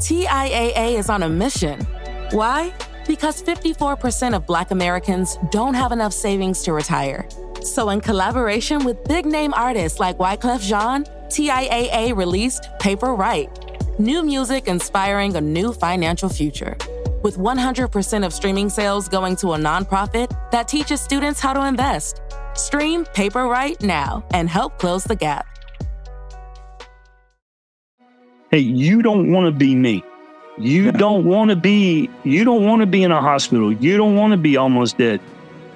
TIAA is on a mission. Why? Because 54% of Black Americans don't have enough savings to retire. So in collaboration with big-name artists like Wyclef Jean, TIAA released Paper Right, new music inspiring a new financial future. With 100% of streaming sales going to a nonprofit that teaches students how to invest. Stream Paper Right now and help close the gap. Hey, you don't want to be me. You don't want to be in a hospital. You don't want to be almost dead.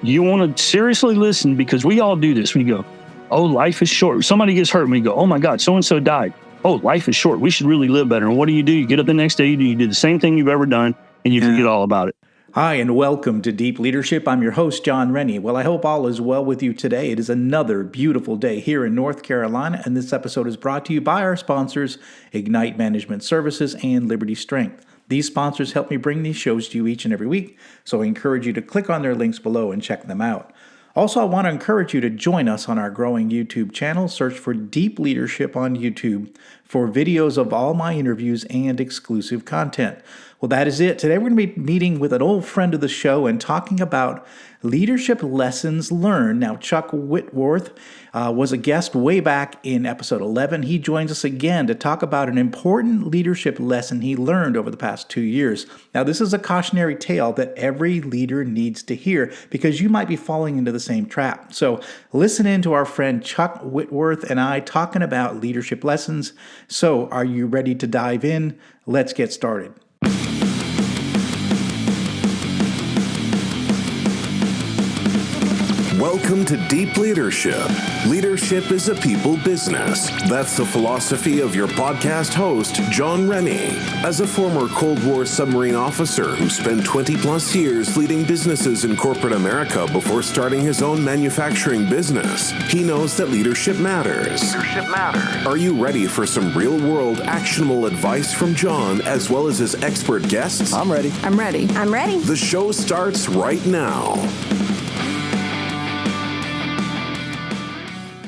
You want to seriously listen, because we all do this. We go, oh, life is short. Somebody gets hurt and we go, oh my God, so-and-so died. Oh, life is short. We should really live better. And what do? You get up the next day, you do the same thing you've ever done, and you forget all about it. Hi, and welcome to Deep Leadership. I'm your host, John Rennie. Well, I hope all is well with you today. It is another beautiful day here in North Carolina, and this episode is brought to you by our sponsors, Ignite Management Services and Liberty Strength. These sponsors help me bring these shows to you each and every week, so I encourage you to click on their links below and check them out. Also, I want to encourage you to join us on our growing YouTube channel. Search for Deep Leadership on YouTube for videos of all my interviews and exclusive content. Well, that is it. Today we're going to be meeting with an old friend of the show and talking about leadership lessons learned. Now, Chuck Whitworth was a guest way back in episode 11. He joins us again to talk about an important leadership lesson he learned over the past 2 years. Now, this is a cautionary tale that every leader needs to hear, because you might be falling into the same trap. So listen in to our friend Chuck Whitworth and I talking about leadership lessons. So are you ready to dive in? Let's get started. Welcome to Deep Leadership. Leadership is a people business. That's the philosophy of your podcast host, John Rennie. As a former Cold War submarine officer who spent 20 plus years leading businesses in corporate America before starting his own manufacturing business, he knows that leadership matters. Are you ready for some real-world actionable advice from John as well as his expert guests? I'm ready. The show starts right now.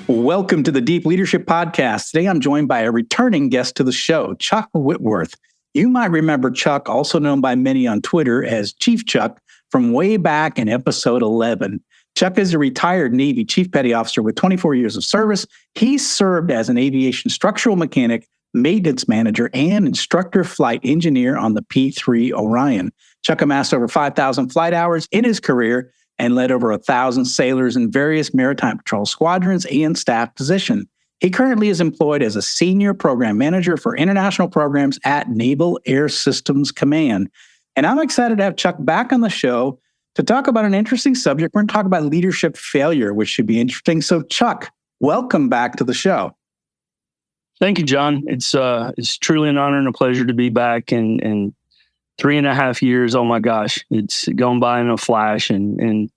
Welcome to the Deep Leadership Podcast. Today I'm joined by a returning guest to the show, Chuck Whitworth. You might remember Chuck, also known by many on Twitter as Chief Chuck, from way back in episode 11. Chuck is a retired Navy Chief Petty Officer with 24 years of service. He served as an aviation structural mechanic, maintenance manager, and instructor flight engineer on the P-3 Orion. Chuck amassed over 5,000 flight hours in his career and led over 1,000 sailors in various maritime patrol squadrons and staff positions. He currently is employed as a senior program manager for international programs at Naval Air Systems Command. And I'm excited to have Chuck back on the show to talk about an interesting subject. We're going to talk about leadership failure, which should be interesting. So, Chuck, welcome back to the show. Thank you, John. It's truly an honor and a pleasure to be back. And 3.5 years, oh my gosh, it's gone by in a flash, and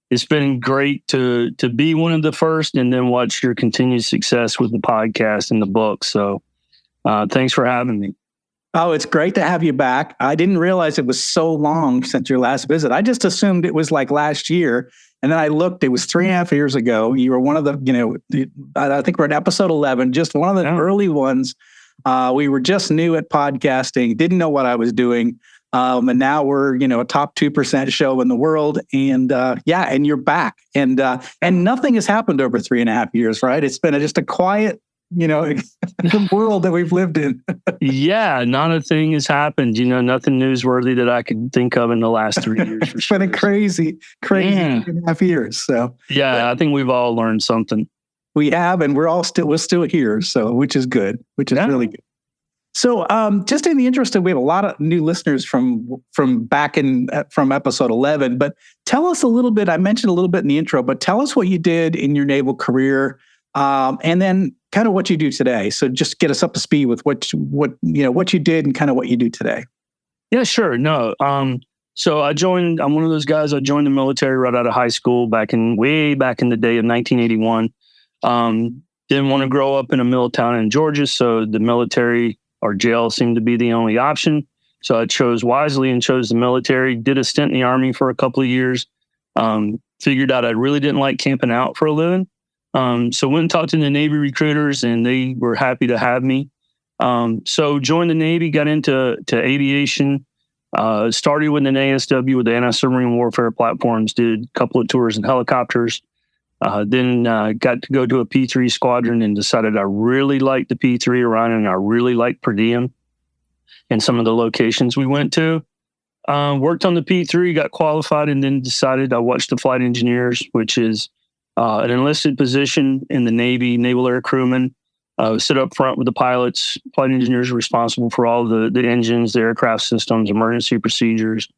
it's been great to be one of the first, and then watch your continued success with the podcast and the book. So thanks for having me. Oh, it's great to have you back. I didn't realize it was so long since your last visit. I just assumed it was like last year. And then I looked, it was 3.5 years ago. You were one of the, I think we're at episode 11, just one of the early ones. We were just new at podcasting, didn't know what I was doing. And now we're, a top 2% show in the world. And and you're back. And nothing has happened over 3.5 years, right? It's been just a quiet, world that we've lived in. Yeah, not a thing has happened. Nothing newsworthy that I could think of in the last 3 years. It's been a crazy 3.5 years. So I think we've all learned something. We have, and we're still here. So, which is good, really good. So, just in the interest of, we have a lot of new listeners from episode 11, but tell us a little bit. I mentioned a little bit in the intro, but tell us what you did in your naval career, and then kind of what you do today. So, just get us up to speed with what you did and kind of what you do today. Yeah, sure. No, so I'm one of those guys. I joined the military right out of high school way back in the day of 1981. Didn't want to grow up in a mill town in Georgia, so the military or jail seemed to be the only option. So I chose wisely and chose the military, did a stint in the Army for a couple of years, figured out I really didn't like camping out for a living. So went and talked to the Navy recruiters, and they were happy to have me. So joined the Navy, got into aviation, started with an ASW with the anti-submarine warfare platforms, did a couple of tours in helicopters, then got to go to a P3 squadron and decided I really liked the P3 Orion and I really liked per diem and some of the locations we went to. Worked on the P3, got qualified, and then decided I watched the flight engineers, which is an enlisted position in the Navy, naval air crewman. Sit up front with the pilots. Flight engineers are responsible for all the engines, the aircraft systems, emergency procedures,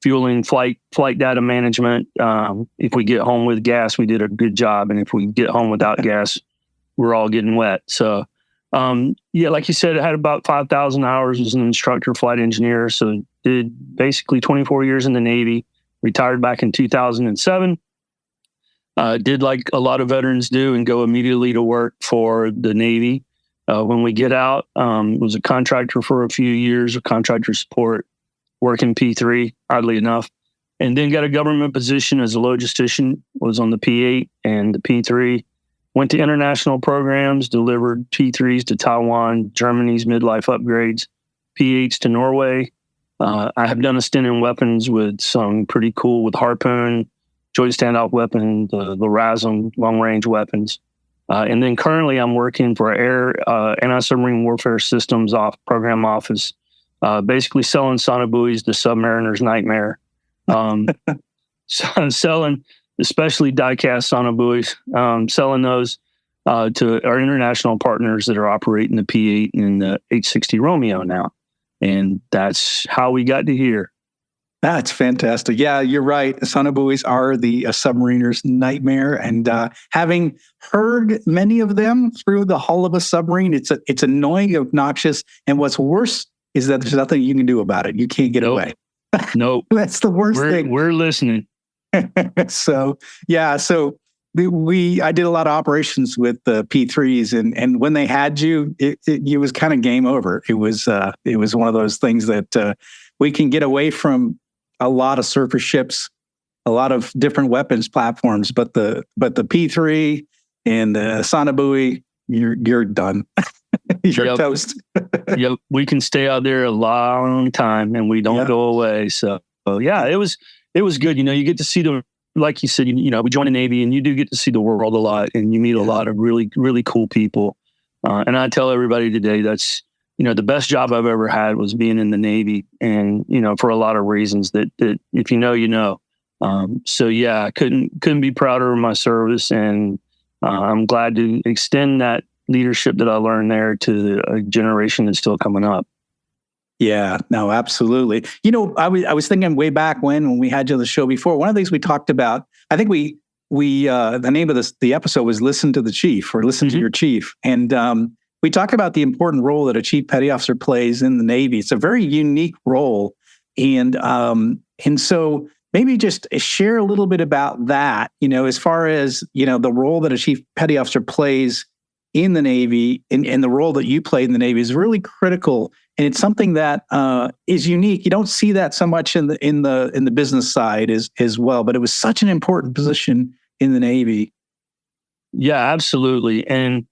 fueling, flight data management. If we get home with gas, we did a good job. And if we get home without gas, we're all getting wet. So, like you said, I had about 5,000 hours as an instructor flight engineer. So did basically 24 years in the Navy, retired back in 2007. Did like a lot of veterans do and go immediately to work for the Navy. When we get out, was a contractor for a few years, a contractor support, working P3, oddly enough, and then got a government position as a logistician, was on the P8 and the P3, went to international programs, delivered P3s to Taiwan, Germany's midlife upgrades, P8s to Norway. I have done a stint in weapons with some pretty cool with Harpoon, Joint Standoff Weapon, the RASM, long-range weapons. And then currently I'm working for Air Anti-Submarine Warfare Systems Program Office, basically selling sonobuoys to Submariner's Nightmare. Selling especially die-cast sonobuoys, selling those to our international partners that are operating the P8 and the H-60 Romeo now. And that's how we got to here. That's fantastic. Yeah, you're right. Sonobuoys are the submariner's nightmare. And having heard many of them through the hull of a submarine, it's annoying, obnoxious. And what's worse is that there's nothing you can do about it. You can't get away. Nope. That's the worst thing. We're listening. So I did a lot of operations with the P3s, and when they had you, it was kind of game over. It was one of those things that we can get away from a lot of surface ships, a lot of different weapons platforms, but the P3 and the sonobuoy, you're done. You're toast. Yep, we can stay out there a long time, and we don't go away. So yeah, it was good. You get to see like you said, we joined the Navy, and you do get to see the world a lot, and you meet a lot of really, really cool people. And I tell everybody today that's, the best job I've ever had was being in the Navy, and, for a lot of reasons that if you know. So yeah, I couldn't be prouder of my service, and I'm glad to extend that leadership that I learned there to a generation that's still coming up. Yeah, no, absolutely. I was thinking way back when we had you on the show before, one of the things we talked about, I think we the name of the episode was Listen to the Chief, or Listen to Your Chief. And we talked about the important role that a chief petty officer plays in the Navy. It's a very unique role. And so maybe just share a little bit about that, as far as, the role that a chief petty officer plays in the Navy, and the role that you played in the Navy is really critical. And it's something that is unique. You don't see that so much in the business side as well, but it was such an important position in the Navy. Yeah, absolutely. And,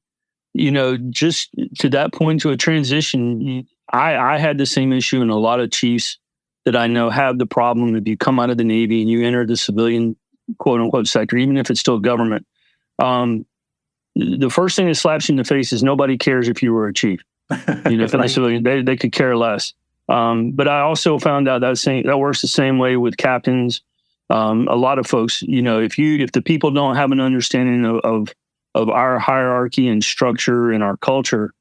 just to that point, to a transition, I had the same issue, and a lot of chiefs that I know have the problem. If you come out of the Navy and you enter the civilian, quote unquote, sector, even if it's still government, the first thing that slaps you in the face is nobody cares if you were a chief. If in the civilian, they could care less. But I also found out that works the same way with captains. A lot of folks, if the people don't have an understanding of our hierarchy and structure and our culture,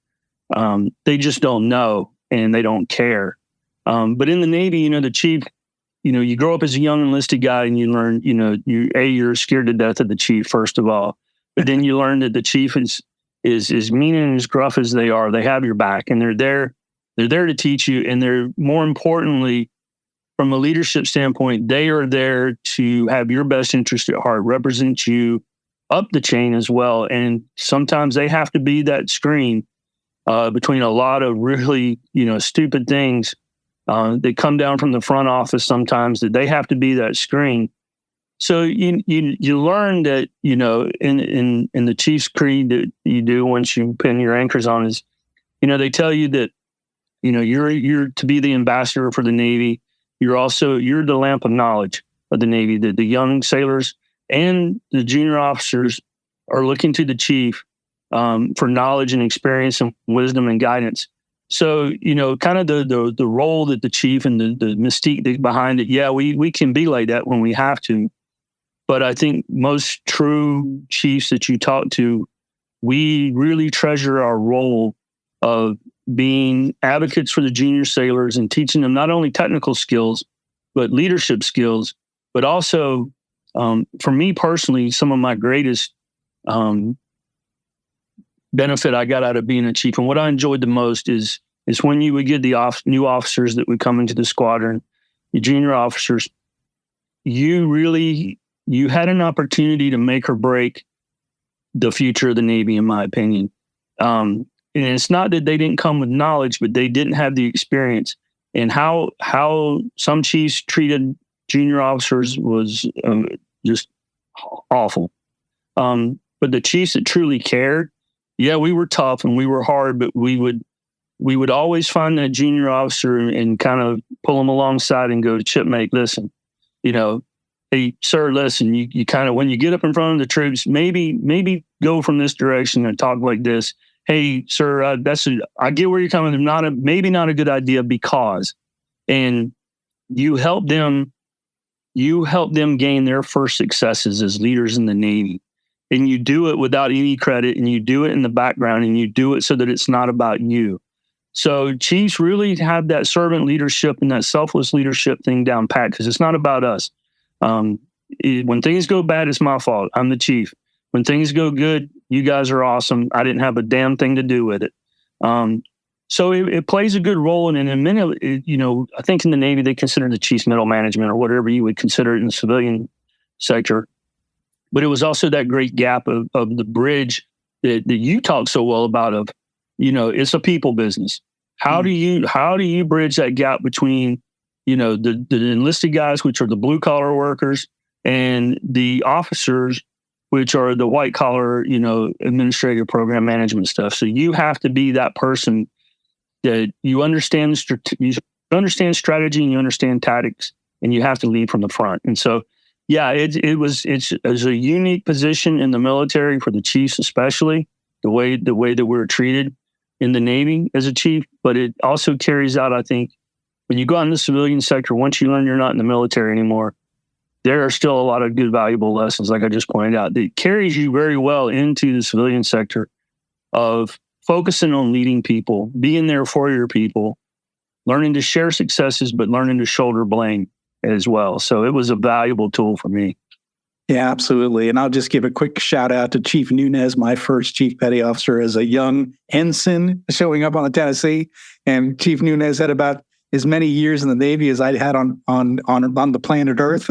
they just don't know, and they don't care. But in the Navy, the chief, you grow up as a young enlisted guy, and you learn, you're scared to death of the chief, first of all. But then you learn that the chief is as mean and as gruff as they are. They have your back, and they're there to teach you. And they're, more importantly, from a leadership standpoint, they are there to have your best interest at heart, represent you up the chain as well. And sometimes they have to be that screen between a lot of really, stupid things that come down from the front office sometimes, that they have to be that screen So you learn that, in the Chiefs creed that you do once you pin your anchors on is, they tell you that, you're to be the ambassador for the Navy. You're the lamp of knowledge of the Navy. The young sailors and the junior officers are looking to the chief for knowledge and experience and wisdom and guidance. So, kind of the role that the chief and the mystique behind it. Yeah, we can be like that when we have to. But I think most true chiefs that you talk to, we really treasure our role of being advocates for the junior sailors and teaching them not only technical skills, but leadership skills, but also, for me personally, some of my greatest benefit I got out of being a chief, and what I enjoyed the most is when you would get the new officers that would come into the squadron, the junior officers, you had an opportunity to make or break the future of the Navy, in my opinion. And it's not that they didn't come with knowledge, but they didn't have the experience. And how some chiefs treated junior officers was just awful. But the chiefs that truly cared, yeah, we were tough and we were hard, but we would always find that junior officer and kind of pull them alongside and go, "Shipmate, listen, hey, sir, listen, you kind of, when you get up in front of the troops, maybe go from this direction and talk like this. Hey, sir, I get where you're coming from. Maybe not a good idea because," and you help them gain their first successes as leaders in the Navy. And you do it without any credit, and you do it in the background, and you do it so that it's not about you. So chiefs really have that servant leadership and that selfless leadership thing down pat, because it's not about us. When things go bad, it's my fault. I'm the chief. When things go good, you guys are awesome. I didn't have a damn thing to do with it. So it plays a good role. And in many, I think in the Navy, they consider the chief's middle management or whatever you would consider it in the civilian sector. But it was also that great gap of the bridge that you talk so well about of, it's a people business. How do you bridge that gap between, the enlisted guys, which are the blue collar workers, and the officers, which are the white collar, administrative program management stuff. So you have to be that person that you understand strategy and you understand tactics, and you have to lead from the front. And so, yeah, it's a unique position in the military for the chiefs, especially the way that we're treated in the Navy as a chief. But it also carries out, I think, when you go out in the civilian sector, once you learn you're not in the military anymore, there are still a lot of good, valuable lessons, like I just pointed out, that carries you very well into the civilian sector of focusing on leading people, being there for your people, learning to share successes, but learning to shoulder blame as well. So it was a valuable tool for me. Yeah, absolutely. And I'll just give a quick shout out to Chief Nunez, my first Chief Petty Officer as a young ensign showing up on the Tennessee. And Chief Nunez had about as many years in the Navy as I had on the planet Earth.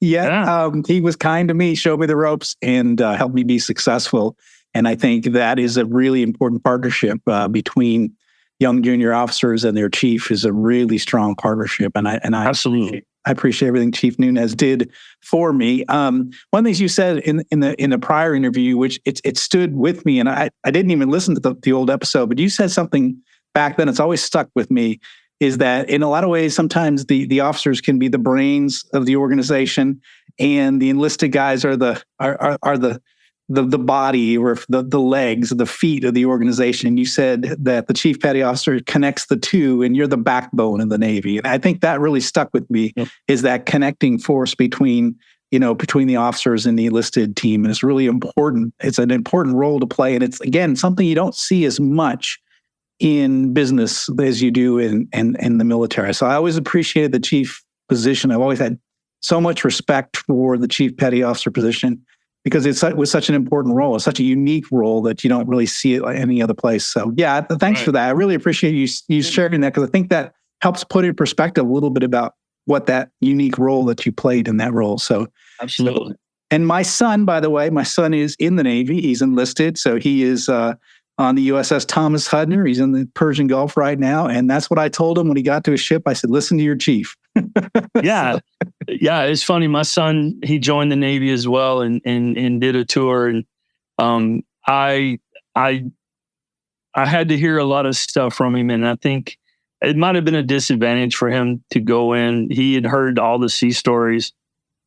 He was kind to me, showed me the ropes, and helped me be successful. And I think that is a really important partnership between young junior officers and their chief is a really strong partnership. And I absolutely. I appreciate everything Chief Nunez did for me. One of the things you said in the prior interview, which it stood with me, and I didn't even listen to the old episode, but you said something back then. It's always stuck with me. Is that in a lot of ways, sometimes the officers can be the brains of the organization, and the enlisted guys are the body or the legs, the feet of the organization. You said that the chief petty officer connects the two, and you're the backbone of the Navy. And I think that really stuck with me. Yep. Is that connecting force between the officers and the enlisted team. And it's really important. It's an important role to play, and it's again something you don't see as much in business as you do in the military. So I always appreciated the chief position. I've always had so much respect for the chief petty officer position because it was such an important role. It's such a unique role that you don't really see it any other place. So yeah, thanks for that. I really appreciate you sharing that because I think that helps put in perspective a little bit about what that unique role that you played in that role. So absolutely. And my son, by the way, is in the Navy. He's enlisted. So he is on the USS Thomas Hudner. He's in the Persian Gulf right now. And that's what I told him when he got to his ship. I said, listen to your chief. Yeah. Yeah. It's funny. My son, he joined the Navy as well and did a tour. And I had to hear a lot of stuff from him. And I think it might have been a disadvantage for him to go in. He had heard all the sea stories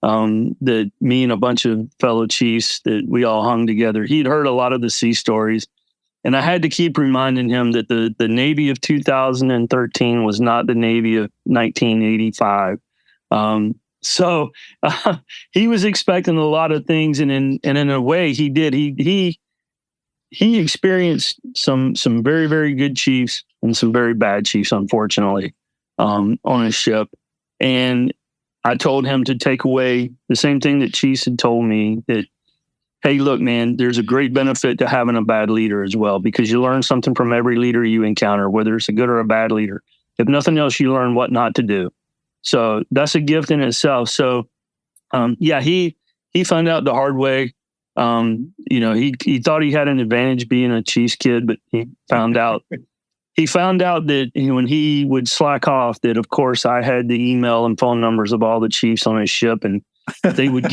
that me and a bunch of fellow chiefs that we all hung together. He'd heard a lot of the sea stories. And I had to keep reminding him that the Navy of 2013 was not the Navy of 1985. So he was expecting a lot of things, and in a way, he did. He experienced some very, very good chiefs and some very bad chiefs, unfortunately, on his ship. And I told him to take away the same thing that chiefs had told me, that, hey, look, man, there's a great benefit to having a bad leader as well, because you learn something from every leader you encounter, whether it's a good or a bad leader. If nothing else, you learn what not to do. So that's a gift in itself. So, he found out the hard way. He thought he had an advantage being a Chiefs kid, but he found out that when he would slack off, that of course I had the email and phone numbers of all the chiefs on his ship, and they would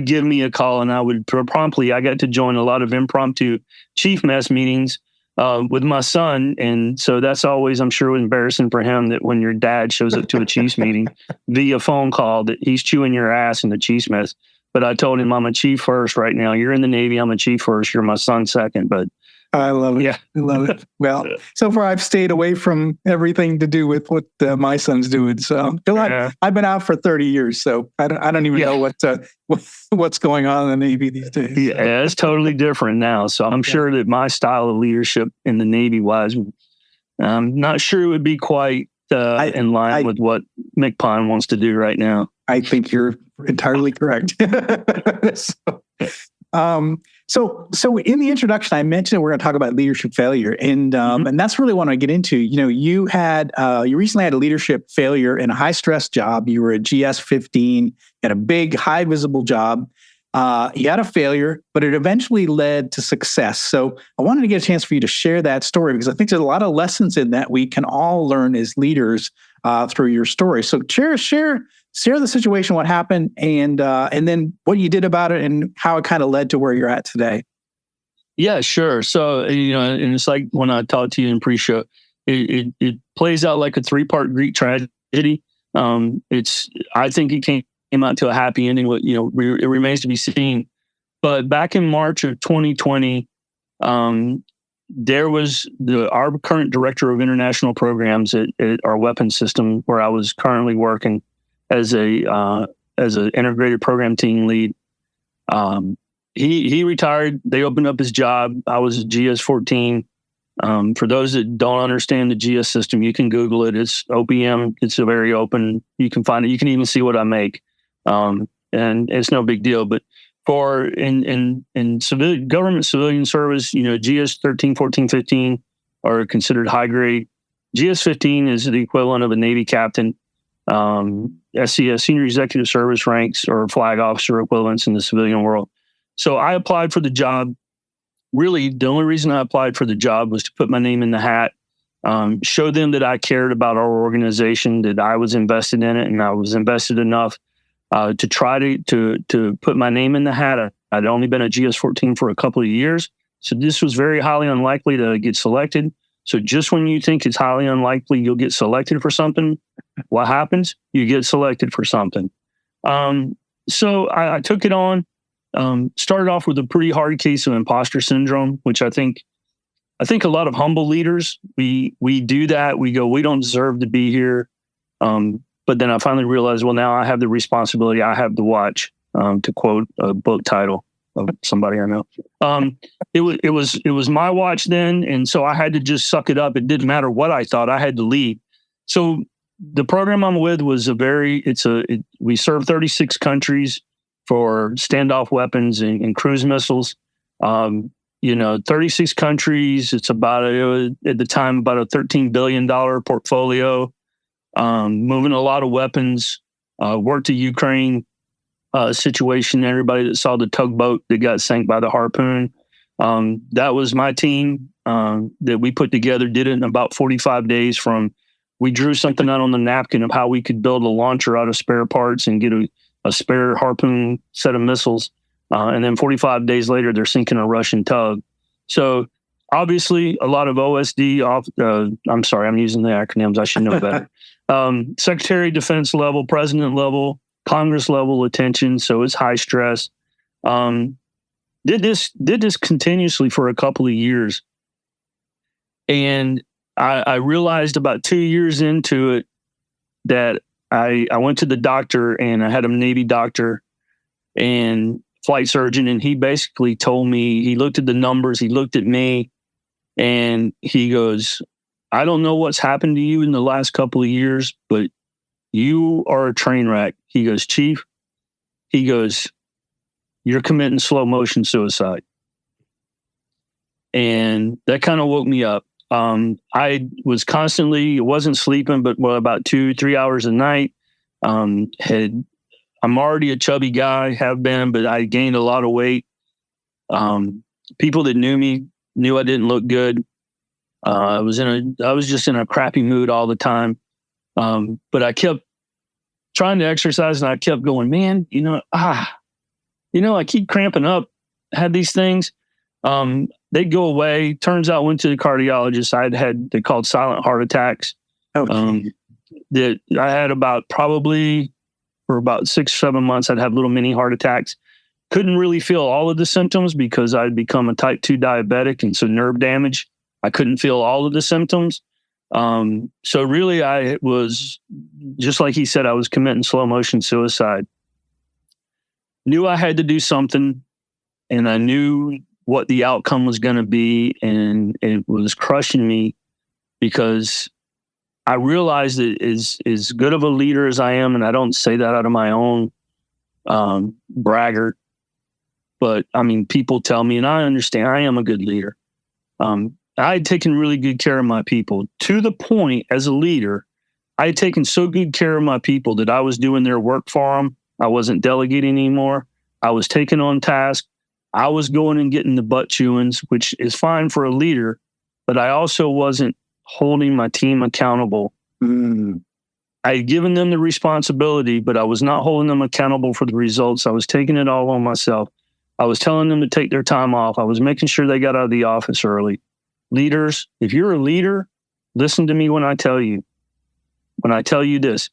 give me a call, and I would promptly. I got to join a lot of impromptu chief mess meetings with my son, and so that's always, I'm sure, embarrassing for him, that when your dad shows up to a chiefs meeting via phone call, that he's chewing your ass in the chiefs mess. But I told him, I'm a chief first right now. You're in the Navy. I'm a chief first. You're my son second. But I love it. Yeah. I love it. Well, so far I've stayed away from everything to do with what my son's doing. So I've been out for 30 years, so I don't even know what's going on in the Navy these days. Yeah, it's totally different now. So I'm sure that my style of leadership in the Navy wise, I'm not sure it would be quite in line with what McPine wants to do right now. I think you're entirely correct. So in the introduction, I mentioned we're going to talk about leadership failure, and that's really what I get into. You recently had a leadership failure in a high stress job. You were a GS-15 at a big, high visible job. You had a failure, but it eventually led to success. So I wanted to get a chance for you to share that story, because I think there's a lot of lessons in that we can all learn as leaders through your story. So share the situation, what happened, and then what you did about it, and how it kind of led to where you're at today. Yeah, sure. So, and it's like when I talked to you in pre-show, it plays out like a 3-part Greek tragedy. I think it came out to a happy ending. It remains to be seen. But back in March of 2020, there was our current director of international programs at our weapons system, where I was currently working as an integrated program team lead. He retired. They opened up his job. I was at GS-14. For those that don't understand the GS system, you can Google it. It's OPM. It's a very open. You can find it. You can even see what I make, and it's no big deal. But for in government civilian service, GS 13, 14, 15 are considered high grade. GS 15 is the equivalent of a Navy captain. SCS, senior executive service ranks, or flag officer equivalents in the civilian world. So I applied for the job. Really, the only reason I applied for the job was to put my name in the hat, show them that I cared about our organization, that I was invested in it, and I was invested enough to try to put my name in the hat. I'd only been at GS-14 for a couple of years, so this was very highly unlikely to get selected. So just when you think it's highly unlikely you'll get selected for something, what happens? You get selected for something. So I took it on. Started off with a pretty hard case of imposter syndrome, which I think a lot of humble leaders, we do that. We go, we don't deserve to be here. But then I finally realized, well, now I have the responsibility. I have to watch, to quote a book title of somebody I know. It was my watch then. And so I had to just suck it up. It didn't matter what I thought. I had to lead. So the program I'm with was we serve 36 countries for standoff weapons and cruise missiles. 36 countries. It's at the time, about a $13 billion portfolio, moving a lot of weapons, worked the Ukraine situation. Everybody that saw the tugboat that got sank by the Harpoon, that was my team. that we put together, did it in about 45 days we drew something out on the napkin of how we could build a launcher out of spare parts and get a spare Harpoon set of missiles. And then 45 days later, they're sinking a Russian tug. So obviously a lot of OSD I'm sorry, I'm using the acronyms. I should know better. Secretary of Defense level, President level, Congress level attention. So it's high stress. Did this continuously for a couple of years. And I realized about 2 years into it that I went to the doctor, and I had a Navy doctor and flight surgeon, and he basically told me, he looked at the numbers, he looked at me, and he goes, I don't know what's happened to you in the last couple of years, but you are a train wreck. He goes, Chief, he goes, you're committing slow motion suicide. And that kind of woke me up. I was wasn't sleeping, but about 2-3 hours a night. I'm already a chubby guy, have been, but I gained a lot of weight. People that knew me knew I didn't look good. I was just in a crappy mood all the time. But I kept trying to exercise, and I kept going, man, I keep cramping up, had these things. They'd go away. Turns out, went to the cardiologist. They called silent heart attacks. Okay. That I had probably for about 6-7 months, I'd have little mini heart attacks. Couldn't really feel all of the symptoms because I'd become a type 2 diabetic. And so nerve damage, I couldn't feel all of the symptoms. So really I was, just like he said, I was committing slow motion suicide. Knew I had to do something, and I knew what the outcome was going to be, and it was crushing me because I realized that as good of a leader as I am, and I don't say that out of my own braggart, but I mean, people tell me, and I understand I am a good leader. I had taken really good care of my people, to the point as a leader, I had taken so good care of my people that I was doing their work for them. I wasn't delegating anymore. I was taking on tasks. I was going and getting the butt chewings, which is fine for a leader, but I also wasn't holding my team accountable. I had given them the responsibility, but I was not holding them accountable for the results. I was taking it all on myself. I was telling them to take their time off. I was making sure they got out of the office early. Leaders, if you're a leader, listen to me when I tell you this.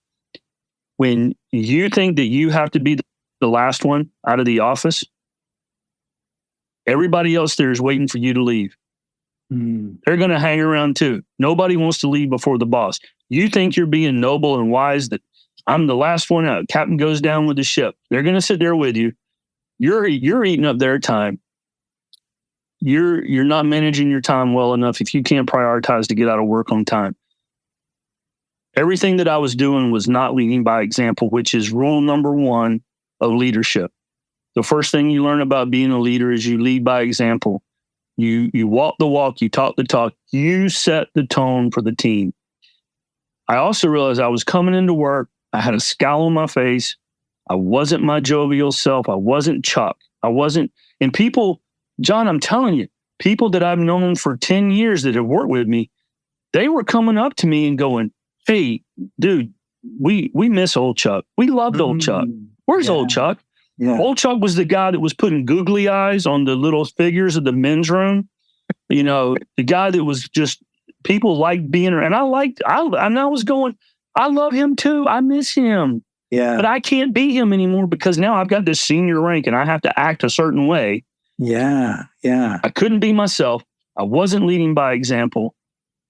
When you think that you have to be the last one out of the office, everybody else there is waiting for you to leave. They're going to hang around too. Nobody wants to leave before the boss. You think you're being noble and wise, that I'm the last one out. Captain goes down with the ship. They're going to sit there with you. You're eating up their time. You're not managing your time well enough if you can't prioritize to get out of work on time. Everything that I was doing was not leading by example, which is rule number 1 of leadership. The first thing you learn about being a leader is you lead by example. You walk the walk, you talk the talk, you set the tone for the team. I also realized I was coming into work. I had a scowl on my face. I wasn't my jovial self. I wasn't Chuck. And people, John, I'm telling you, people that I've known for 10 years that have worked with me, they were coming up to me and going, hey, dude, we miss old Chuck. We loved old Chuck. Where's old Chuck? Yeah. Old Chuck was the guy that was putting googly eyes on the little figures of the men's room. The guy that was just, people liked being around. And I was going, I love him too. I miss him. Yeah. But I can't be him anymore because now I've got this senior rank and I have to act a certain way. Yeah. Yeah. I couldn't be myself. I wasn't leading by example.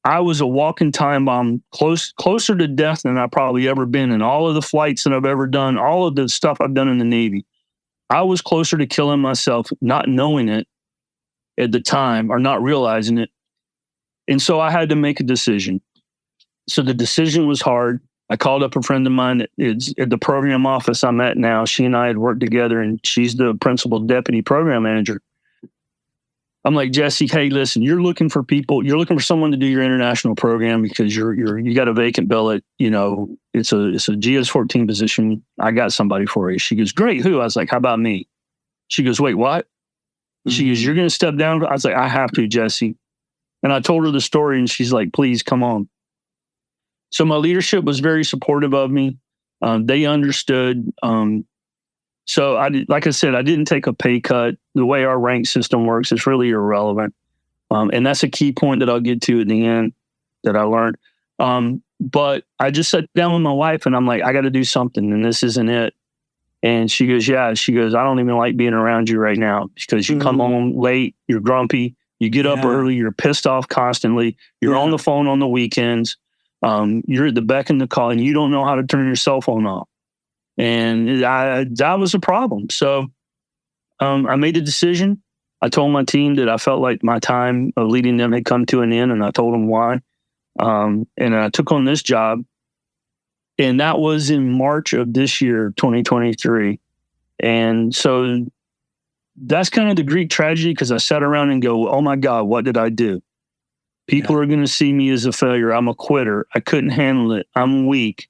I was a walking time bomb, closer to death than I've probably ever been in all of the flights that I've ever done, all of the stuff I've done in the Navy. I was closer to killing myself, not knowing it at the time or not realizing it. And so I had to make a decision. So the decision was hard. I called up a friend of mine at the program office I'm at now. She and I had worked together, and she's the principal deputy program manager. I'm like, Jesse, hey, listen, you're looking for someone to do your international program because you got a vacant billet. It's a GS-14 position. I got somebody for you. She goes, great. Who? I was like, how about me? She goes, wait, what? She goes, you're going to step down? I was like, I have to, Jesse. And I told her the story, and she's like, please come on. So my leadership was very supportive of me. They understood. So like I said, I didn't take a pay cut. The way our rank system works is really irrelevant. And that's a key point that I'll get to at the end that I learned. But I just sat down with my wife and I'm like, I got to do something, and this isn't it. And she goes, yeah. She goes, I don't even like being around you right now because you come home late, you're grumpy, you get up early, you're pissed off constantly, you're on the phone on the weekends, you're at the beck and the call, and you don't know how to turn your cell phone off. And that was a problem. So I made a decision. I told my team that I felt like my time of leading them had come to an end, and I told them why. And I took on this job. And that was in March of this year, 2023. And so that's kind of the Greek tragedy, because I sat around and go, oh my God, what did I do? People are going to see me as a failure. I'm a quitter. I couldn't handle it. I'm weak.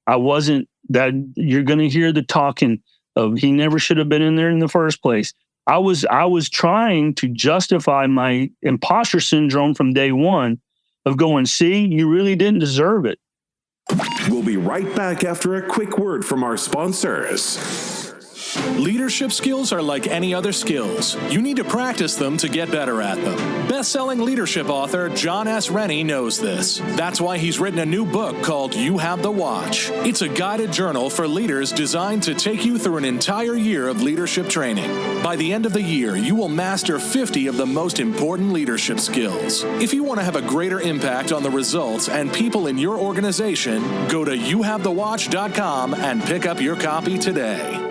I wasn't that. You're going to hear the talking of he never should have been in there in the first place. I was trying to justify my imposter syndrome from day one of going, see, you really didn't deserve it. We'll be right back after a quick word from our sponsors. Leadership skills are like any other skills. You need to practice them to get better at them. Best-selling leadership author John S. Rennie knows this. That's why he's written a new book called You Have the Watch. It's a guided journal for leaders designed to take you through an entire year of leadership training. By the end of the year, you will master 50 of the most important leadership skills. If you want to have a greater impact on the results and people in your organization, go to youhavethewatch.com and pick up your copy today.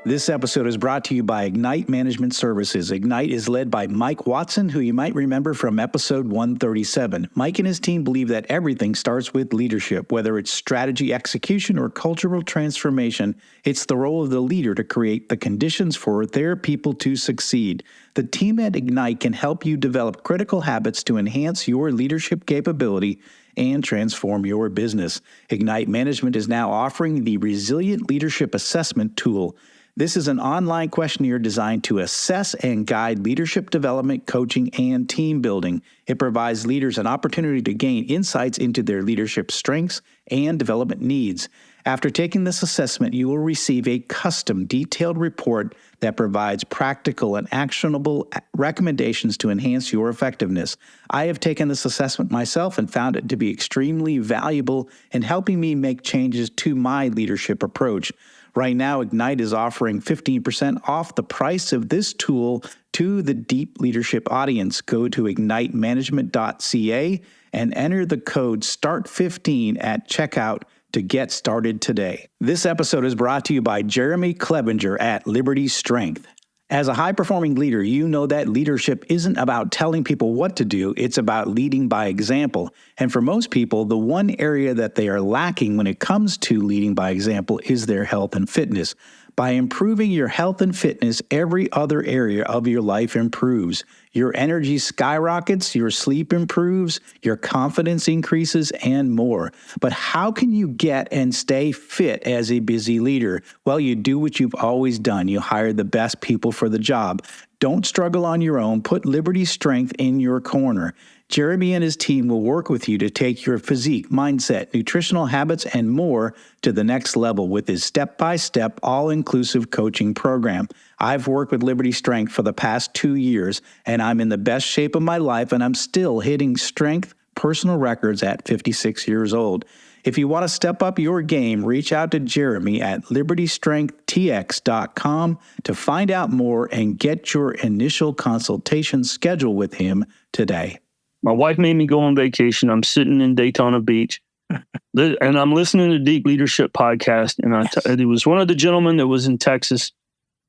This episode is brought to you by Ignite Management Services. Ignite is led by Mike Watson, who you might remember from episode 137. Mike and his team believe that everything starts with leadership, whether it's strategy execution or cultural transformation. It's the role of the leader to create the conditions for their people to succeed. The team at Ignite can help you develop critical habits to enhance your leadership capability and transform your business. Ignite Management is now offering the Resilient Leadership Assessment Tool. This is an online questionnaire designed to assess and guide leadership development, coaching, and team building. It provides leaders an opportunity to gain insights into their leadership strengths and development needs. After taking this assessment, you will receive a custom, detailed report that provides practical and actionable recommendations to enhance your effectiveness. I have taken this assessment myself and found it to be extremely valuable in helping me make changes to my leadership approach. Right now, Ignite is offering 15% off the price of this tool to the deep leadership audience. Go to ignitemanagement.ca and enter the code START15 at checkout to get started today. This episode is brought to you by Jeremy Klebinger at Liberty Strength. As a high-performing leader, you know that leadership isn't about telling people what to do, it's about leading by example. And for most people, the one area that they are lacking when it comes to leading by example is their health and fitness. By improving your health and fitness, every other area of your life improves. Your energy skyrockets, your sleep improves, your confidence increases, and more. But how can you get and stay fit as a busy leader? Well, you do what you've always done. You hire the best people for the job. Don't struggle on your own. Put Liberty Strength in your corner. Jeremy and his team will work with you to take your physique, mindset, nutritional habits, and more to the next level with his step-by-step, all-inclusive coaching program. I've worked with Liberty Strength for the past 2 years, and I'm in the best shape of my life, and I'm still hitting strength personal records at 56 years old. If you want to step up your game, reach out to Jeremy at libertystrengthtx.com to find out more and get your initial consultation scheduled with him today. My wife made me go on vacation. I'm sitting in Daytona Beach and I'm listening to Deep Leadership Podcast. And it was one of the gentlemen that was in Texas.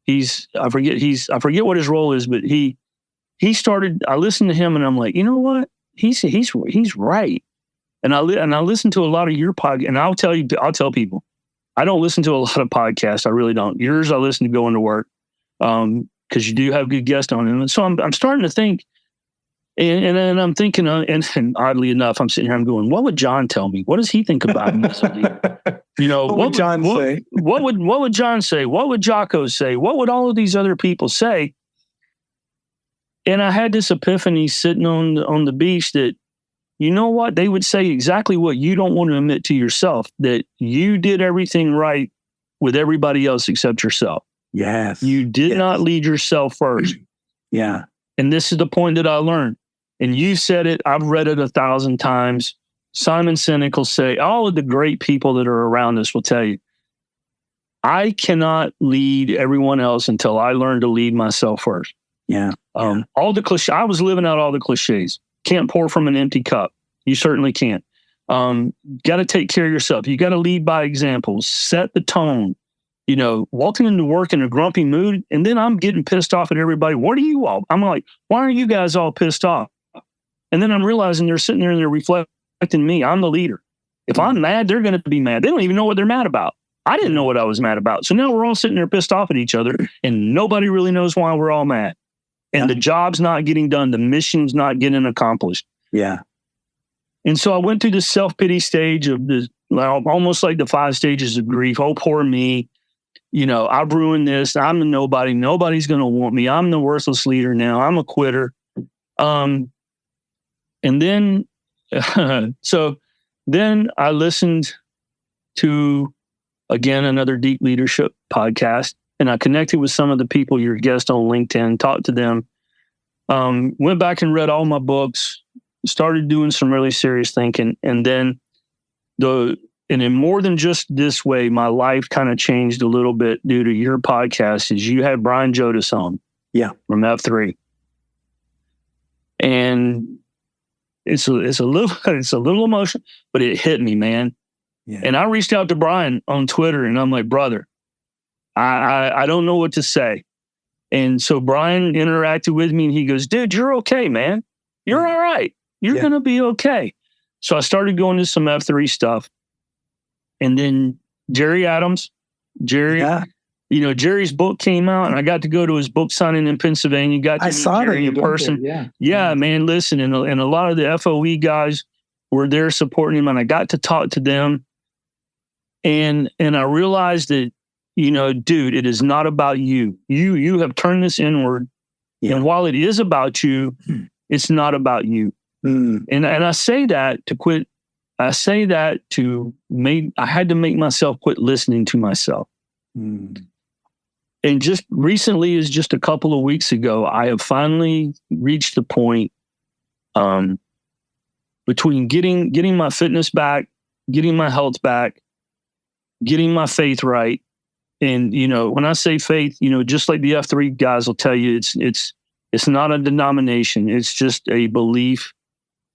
I forget what his role is, but he started, I listened to him and I'm like, you know what? He's right. And I listen to a lot of your podcast, and I'll tell people, I don't listen to a lot of podcasts. I really don't. Yours, I listen to going to work. Cause you do have good guests on it. And so I'm starting to think, and then I'm thinking, and oddly enough, I'm sitting here, I'm going, what would John tell me? What does he think about me as a leader? You know, what would John say? What would John say? What would Jocko say? What would all of these other people say? And I had this epiphany sitting on the beach that, you know what? They would say exactly what you don't want to admit to yourself, that you did everything right with everybody else except yourself. Yes. You did not lead yourself first. Yeah. And this is the point that I learned. And you said it, I've read it 1,000 times. Simon Sinek will say, all of the great people that are around us will tell you, I cannot lead everyone else until I learn to lead myself first. Yeah. All the cliches, I was living out all the cliches. Can't pour from an empty cup. You certainly can't. Got to take care of yourself. You got to lead by example, set the tone. You know, walking into work in a grumpy mood, and then I'm getting pissed off at everybody. What are you all? I'm like, why are you guys all pissed off? And then I'm realizing they're sitting there and they're reflecting me. I'm the leader. If I'm mad, they're going to be mad. They don't even know what they're mad about. I didn't know what I was mad about. So now we're all sitting there pissed off at each other, and nobody really knows why we're all mad. And the job's not getting done. The mission's not getting accomplished. Yeah. And so I went through the self-pity stage of this, almost like the 5 stages of grief. Oh, poor me. You know, I've ruined this. I'm a nobody. Nobody's going to want me. I'm the worthless leader now. I'm a quitter. And then, so then I listened to, again, another deep leadership podcast, and I connected with some of the people, your guest on LinkedIn, talked to them, went back and read all my books, started doing some really serious thinking. And then and in more than just this way, my life kind of changed a little bit due to your podcast. Is you had Brian Jodis on, from F3, and it's a little emotional, but it hit me, man. Yeah. And I reached out to Brian on Twitter, and I'm like, brother, I don't know what to say. And so Brian interacted with me, and he goes, dude, you're okay, man. You're all right. You're going to be okay. So I started going to some F3 stuff. And then Jerry Adams, you know, Jerry's book came out, and I got to go to his book signing in Pennsylvania. Got to meet Jerry in person. Yeah, man, listen. And a lot of the FOE guys were there supporting him, and I got to talk to them. And I realized that, you know, dude, it is not about you. You have turned this inward. And while it is about you, it's not about you. And I say that to quit. I say that I had to make myself quit listening to myself. And just recently, is just a couple of weeks ago, I have finally reached the point between getting my fitness back, getting my health back, getting my faith right. And, you know, when I say faith, you know, just like the F3 guys will tell you, it's not a denomination. It's just a belief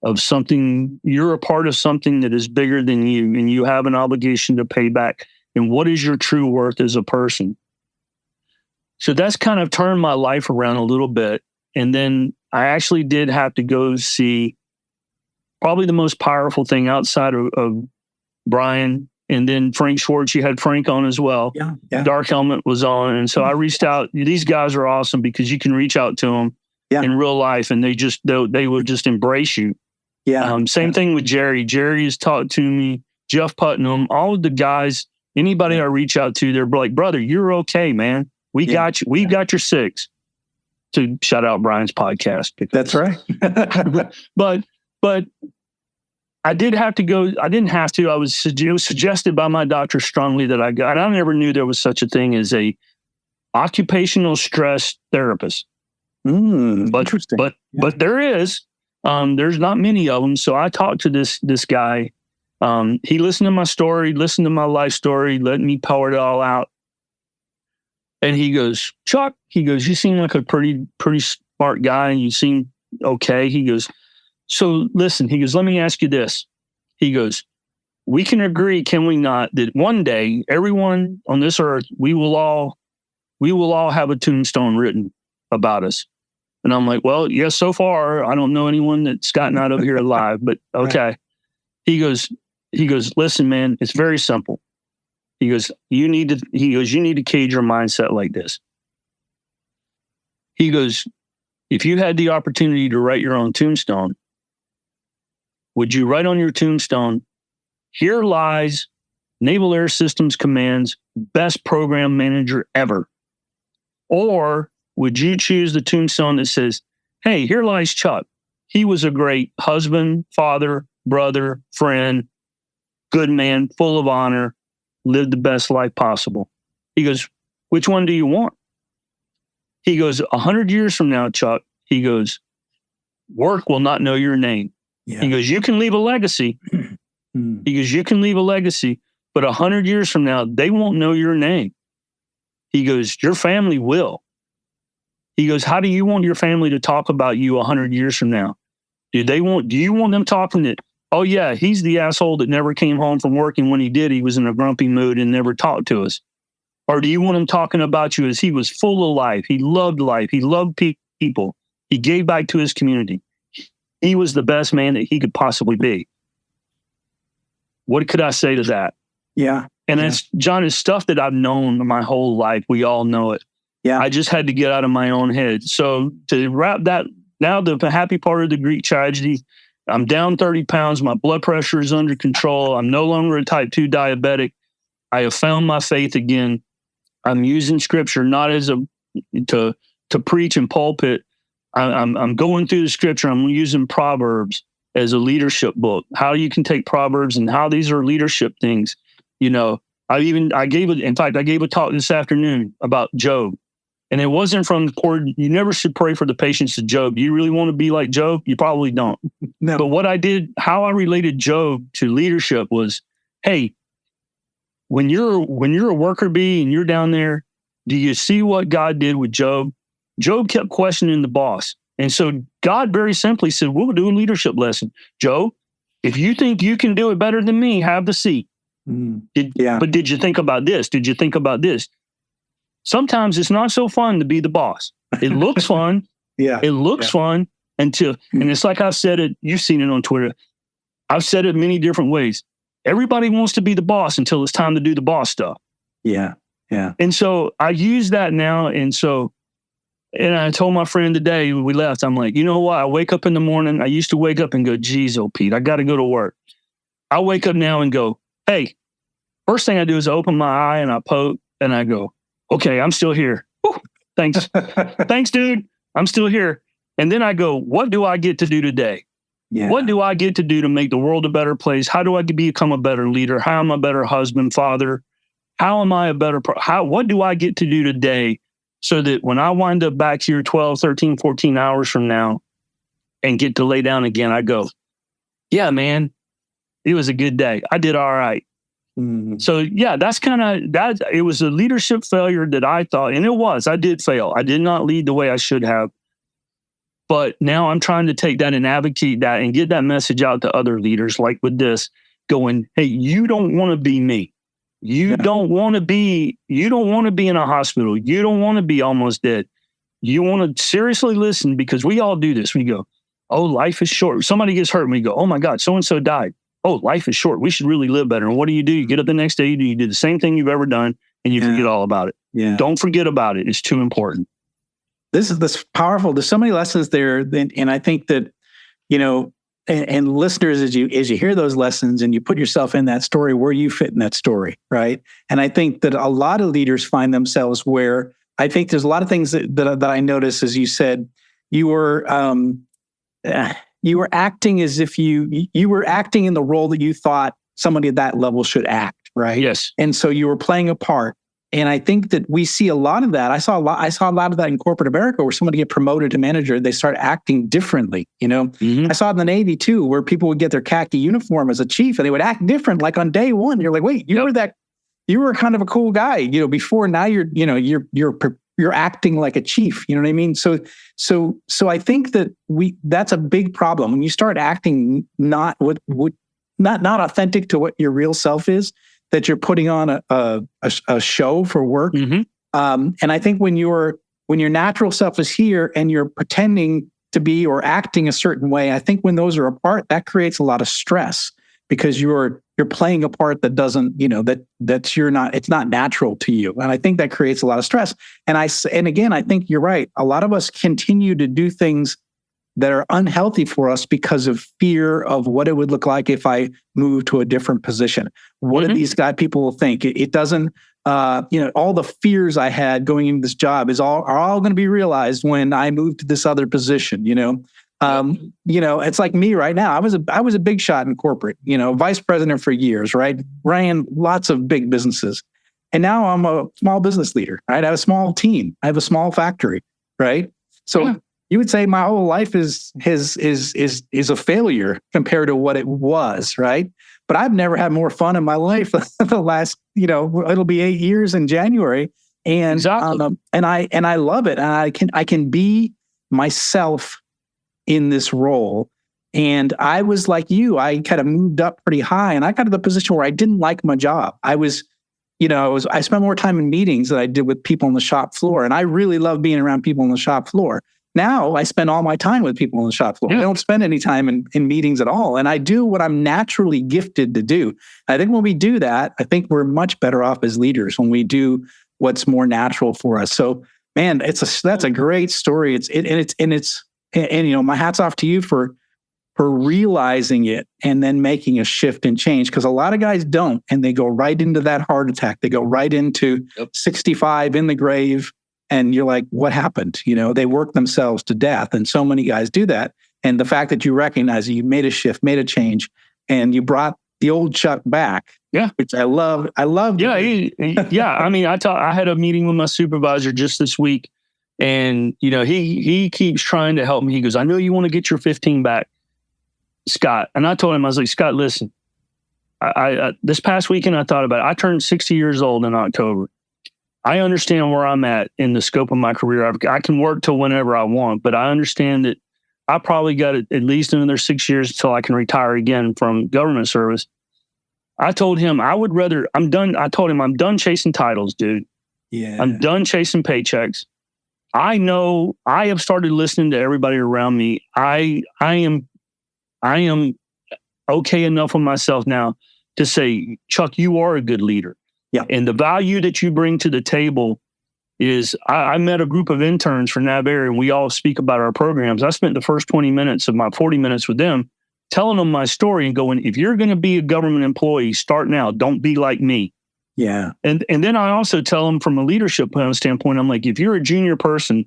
of something. You're a part of something that is bigger than you, and you have an obligation to pay back. And what is your true worth as a person? So that's kind of turned my life around a little bit. And then I actually did have to go see probably the most powerful thing outside of Brian. And then Frank Schwartz, you had Frank on as well. Yeah. Dark Helmet was on. And so I reached out. These guys are awesome because you can reach out to them in real life, and they would just embrace you. Same thing with Jerry. Jerry has talked to me, Jeff Putnam, all of the guys, anybody I reach out to, they're like, brother, you're okay, man. We got you. We've got your 6. To shout out Brian's podcast. That's right. But I did have to go. I didn't have to. It was suggested by my doctor strongly that I got. I never knew there was such a thing as a occupational stress therapist. Interesting. But there is. There's not many of them. So I talked to this guy. He listened to my story, listened to my life story, let me pour it all out. And he goes, Chuck, you seem like a pretty smart guy, and you seem okay. He goes, so listen, he goes, let me ask you this. He goes, we can agree, can we not, that one day everyone on this earth, we will all have a tombstone written about us. And I'm like, well, yes, so far, I don't know anyone that's gotten out of here alive, but okay. Right. He goes, listen, man, it's very simple. He goes, you need to cage your mindset like this. He goes, if you had the opportunity to write your own tombstone, would you write on your tombstone, here lies Naval Air Systems Command's best program manager ever? Or would you choose the tombstone that says, hey, here lies Chuck. He was a great husband, father, brother, friend, good man, full of honor, lived the best life possible. He goes, which one do you want? He goes, 100 years from now, Chuck, he goes, work will not know your name. Yeah. He goes, you can leave a legacy. He goes, you can leave a legacy, but 100 years from now, they won't know your name. He goes, your family will. He goes, how do you want your family to talk about you 100 years from now? Do you want them talking that, oh yeah, he's the asshole that never came home from work, and when he did, he was in a grumpy mood and never talked to us? Or do you want him talking about you as he was full of life? He loved life. He loved people. He gave back to his community. He was the best man that he could possibly be. What could I say to that? Yeah. And that's, John, is stuff that I've known my whole life. We all know it. Yeah. I just had to get out of my own head. So to wrap that, now the happy part of the Greek tragedy, I'm down 30 pounds. My blood pressure is under control. I'm no longer a type 2 diabetic. I have found my faith again. I'm using scripture not as to preach and pulpit. I'm going through the scripture. I'm using Proverbs as a leadership book. How you can take Proverbs and how these are leadership things. You know, I gave a talk this afternoon about Job. And it wasn't from the poor. You never should pray for the patience of Job. You really want to be like Job? You probably don't. No. But what I did, how I related Job to leadership was, hey, when you're a worker bee and you're down there, do you see what God did with Job? Job kept questioning the boss. And so God very simply said, we'll do a leadership lesson. Job, if you think you can do it better than me, have the seat. But did you think about this? Did you think about this? Sometimes it's not so fun to be the boss. It looks fun. It looks fun and it's like I've said it, you've seen it on Twitter. I've said it many different ways. Everybody wants to be the boss until it's time to do the boss stuff. Yeah. And so I use that now. And I told my friend today when we left, I'm like, you know what? I wake up in the morning. I used to wake up and go, geez, oh, Pete, I got to go to work. I wake up now and go, hey, first thing I do is I open my eye and I poke and I go, okay, I'm still here. Whew, thanks. Thanks, dude. I'm still here. And then I go, what do I get to do today? Yeah. What do I get to do to make the world a better place? How do I become a better leader? How am I a better husband, father? How am I a better, what do I get to do today so that when I wind up back here 12, 13, 14 hours from now and get to lay down again, I go, yeah, man, it was a good day. I did all right. So yeah, that's it was a leadership failure that I thought, and it was, I did fail. I did not lead the way I should have. But now I'm trying to take that and advocate that and get that message out to other leaders like with this going, hey, you don't want to be me. You don't want to be in a hospital. You don't want to be almost dead. You want to seriously listen, because we all do this. We go, oh, life is short. Somebody gets hurt and we go, oh my God, so-and-so died. Oh, life is short. We should really live better. And what do? You get up the next day, you do the same thing you've ever done, and you forget all about it. Yeah. Don't forget about it. It's too important. This is powerful. There's so many lessons there. And I think that, and listeners, as you hear those lessons and you put yourself in that story, where you fit in that story, right? And I think that a lot of leaders find themselves where, I think there's a lot of things that I noticed, as you said, you were acting as if you were acting in the role that you thought somebody at that level should act, right? Yes. And so you were playing a part. And I think that we see a lot of that. I saw a lot of that in corporate America, where somebody get promoted to manager, they start acting differently. I saw it in the Navy too, where people would get their khaki uniform as a chief and they would act different. Like on day one, you're like, wait, you were kind of a cool guy, before. Now you're acting like a chief. You know what I mean? So I think that that's a big problem when you start acting not authentic to what your real self is, that you're putting on a show for work. And I think when your natural self is here and you're pretending to be or acting a certain way, I think when those are apart, that creates a lot of stress, because you're playing a part that doesn't, it's not natural to you. And I think that creates a lot of stress. And again, I think you're right. A lot of us continue to do things that are unhealthy for us because of fear of what it would look like if I moved to a different position. What do these people think? It doesn't, all the fears I had going into this job are all going to be realized when I move to this other position, it's like me right now. I was a big shot in corporate, vice president for years, right? Ran lots of big businesses. And now I'm a small business leader, right? I have a small team. I have a small factory, right? So you would say my whole life is a failure compared to what it was, right? But I've never had more fun in my life the last, it'll be 8 years in January. And exactly. And I love it. And I can be myself in this role. And I was like you, I kind of moved up pretty high, and I got to the position where I didn't like my job. I spent more time in meetings than I did with people on the shop floor. And I really love being around people on the shop floor. Now I spend all my time with people on the shop floor. I don't spend any time in meetings at all. And I do what I'm naturally gifted to do. I think when we do that, I think we're much better off as leaders when we do what's more natural for us. So, man, that's a great story. And my hat's off to you for realizing it and then making a shift and change, because a lot of guys don't, and they go right into that heart attack. They go right into 65 in the grave, and you're like, what happened? They work themselves to death, and so many guys do that. And the fact that you recognize that you made a shift, made a change, and you brought the old Chuck back, which I love. Yeah, I mean, I had a meeting with my supervisor just this week, and he keeps trying to help me. He goes, I know you want to get your 15 back, Scott. And I told him, I was like, Scott, listen, I this past weekend I thought about it. I turned 60 years old in October. I understand where I'm at in the scope of my career. I can work till whenever I want, but I understand that I probably got at least another 6 years until I can retire again from government service. I told him I'm done. I told him I'm done chasing titles, dude. Yeah. I'm done chasing paychecks. I know I have started listening to everybody around me. I am okay enough with myself now to say, Chuck, you are a good leader. Yeah. And the value that you bring to the table is, I met a group of interns for NAVAIR, and we all speak about our programs. I spent the first 20 minutes of my 40 minutes with them telling them my story and going, if you're going to be a government employee, start now. Don't be like me. Yeah. And then I also tell them from a leadership standpoint, I'm like, if you're a junior person,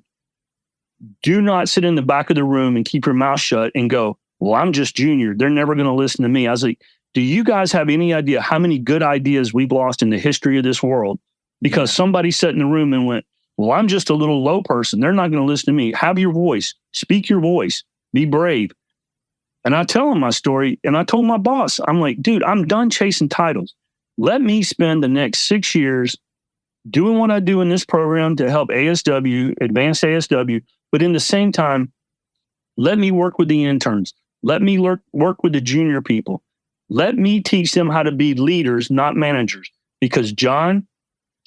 do not sit in the back of the room and keep your mouth shut and go, well, I'm just junior. They're never going to listen to me. I was like, do you guys have any idea how many good ideas we've lost in the history of this world because somebody sat in the room and went, well, I'm just a little low person. They're not going to listen to me. Have your voice. Speak your voice. Be brave. And I tell them my story, and I told my boss, I'm like, dude, I'm done chasing titles. Let me spend the next 6 years doing what I do in this program to help ASW, advance ASW, but in the same time, let me work with the interns. Let me work with the junior people. Let me teach them how to be leaders, not managers. Because, John,